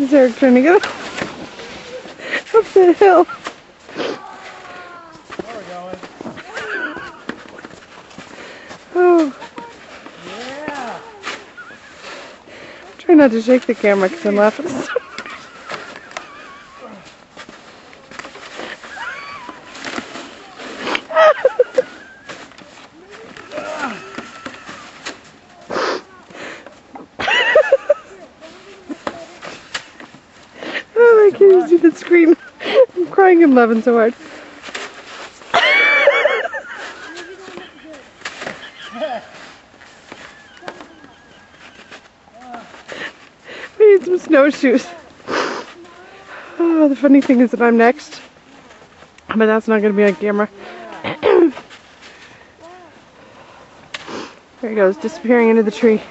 Is Eric trying to get up the hill? Where we going? Oh. Yeah. Try not to shake the camera because I'm laughing. Oh, I can't see the screen. I'm crying and laughing so hard. We need some snowshoes. Oh, the funny thing is that I'm next. But that's not going to be on camera. There he goes, disappearing into the tree.